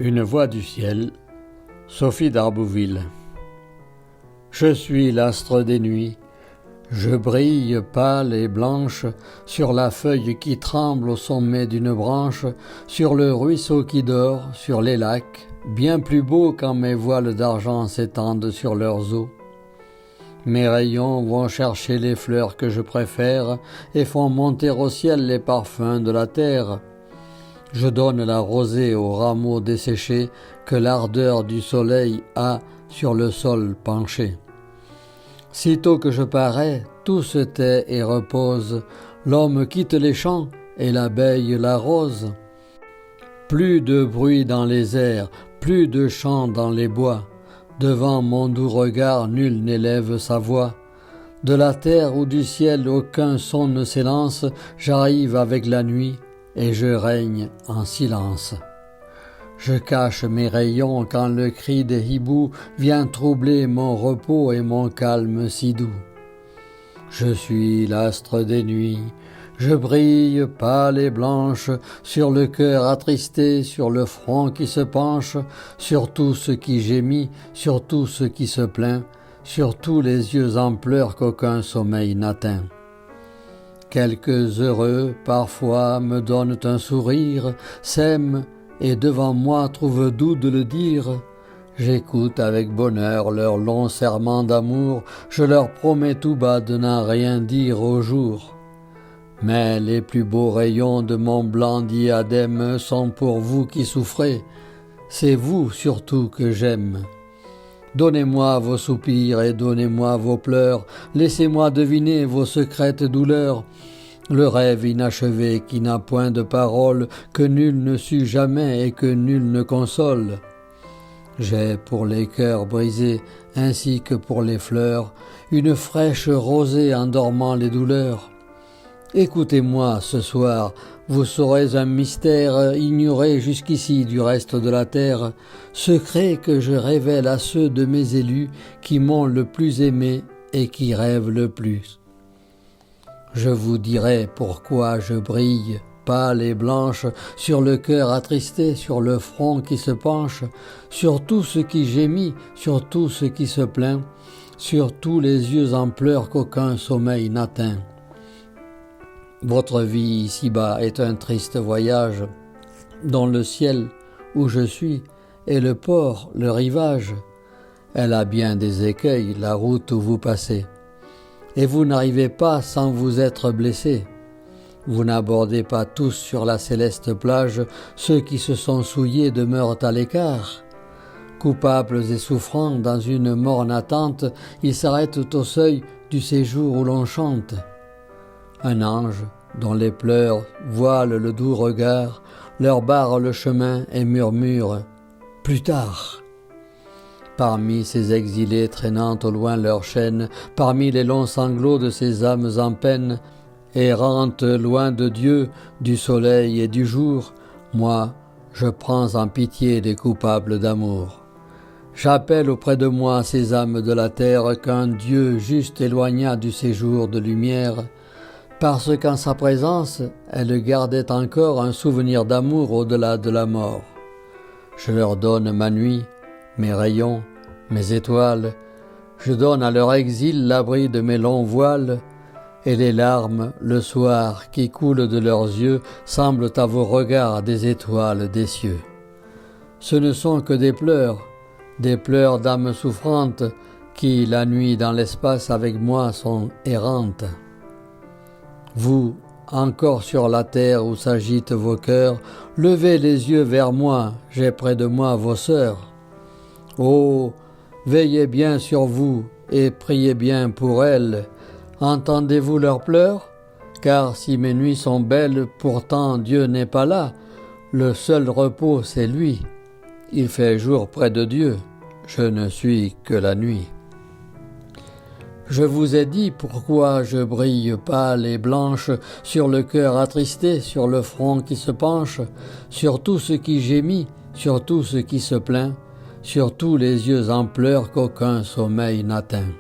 Une voix du ciel, Sophie d'Arbouville. Je suis l'astre des nuits, je brille pâle et blanche sur la feuille qui tremble au sommet d'une branche, sur le ruisseau qui dort, sur les lacs, bien plus beaux quand mes voiles d'argent s'étendent sur leurs eaux. Mes rayons vont chercher les fleurs que je préfère et font monter au ciel les parfums de la terre. Je donne la rosée aux rameaux desséchés que l'ardeur du soleil a sur le sol penché. Sitôt que je parais, tout se tait et repose, l'homme quitte les champs et l'abeille l'arrose. Plus de bruit dans les airs, plus de chants dans les bois, devant mon doux regard nul n'élève sa voix. De la terre ou du ciel aucun son ne s'élance, j'arrive avec la nuit, et je règne en silence. Je cache mes rayons quand le cri des hiboux vient troubler mon repos et mon calme si doux. Je suis l'astre des nuits, je brille pâle et blanche sur le cœur attristé, sur le front qui se penche, sur tout ce qui gémit, sur tout ce qui se plaint, sur tous les yeux en pleurs qu'aucun sommeil n'atteint. Quelques heureux, parfois, me donnent un sourire, s'aiment, et devant moi trouvent doux de le dire. J'écoute avec bonheur leurs longs serments d'amour, je leur promets tout bas de n'en rien dire au jour. Mais les plus beaux rayons de mon blanc diadème sont pour vous qui souffrez, c'est vous surtout que j'aime. Donnez-moi vos soupirs et donnez-moi vos pleurs, laissez-moi deviner vos secrètes douleurs. Le rêve inachevé qui n'a point de parole, que nul ne sut jamais et que nul ne console. J'ai pour les cœurs brisés, ainsi que pour les fleurs, une fraîche rosée endormant les douleurs. Écoutez-moi ce soir, vous saurez un mystère ignoré jusqu'ici du reste de la terre, secret que je révèle à ceux de mes élus qui m'ont le plus aimé et qui rêvent le plus. Je vous dirai pourquoi je brille, pâle et blanche, sur le cœur attristé, sur le front qui se penche, sur tout ce qui gémit, sur tout ce qui se plaint, sur tous les yeux en pleurs qu'aucun sommeil n'atteint. Votre vie ici-bas est un triste voyage, dont le ciel où je suis est le port, le rivage. Elle a bien des écueils, la route où vous passez. Et vous n'arrivez pas sans vous être blessés. Vous n'abordez pas tous sur la céleste plage, ceux qui se sont souillés demeurent à l'écart. Coupables et souffrants dans une morne attente, ils s'arrêtent au seuil du séjour où l'on chante. Un ange, dont les pleurs voilent le doux regard, leur barre le chemin et murmure « Plus tard !» Parmi ces exilés traînant au loin leurs chaînes, parmi les longs sanglots de ces âmes en peine, errantes loin de Dieu, du soleil et du jour, moi, je prends en pitié des coupables d'amour. J'appelle auprès de moi ces âmes de la terre qu'un Dieu juste éloigna du séjour de lumière, parce qu'en sa présence, elle gardait encore un souvenir d'amour au-delà de la mort. Je leur donne ma nuit, mes rayons, mes étoiles, je donne à leur exil l'abri de mes longs voiles, et les larmes, le soir, qui coulent de leurs yeux, semblent à vos regards des étoiles des cieux. Ce ne sont que des pleurs d'âmes souffrantes, qui, la nuit dans l'espace avec moi, sont errantes. Vous, encore sur la terre où s'agitent vos cœurs, levez les yeux vers moi, j'ai près de moi vos sœurs. Oh, veillez bien sur vous et priez bien pour elles. Entendez-vous leurs pleurs? Car si mes nuits sont belles, pourtant Dieu n'est pas là. Le seul repos, c'est lui. Il fait jour près de Dieu. Je ne suis que la nuit. Je vous ai dit pourquoi je brille pâle et blanche sur le cœur attristé, sur le front qui se penche, sur tout ce qui gémit, sur tout ce qui se plaint, sur tous les yeux en pleurs qu'aucun sommeil n'atteint.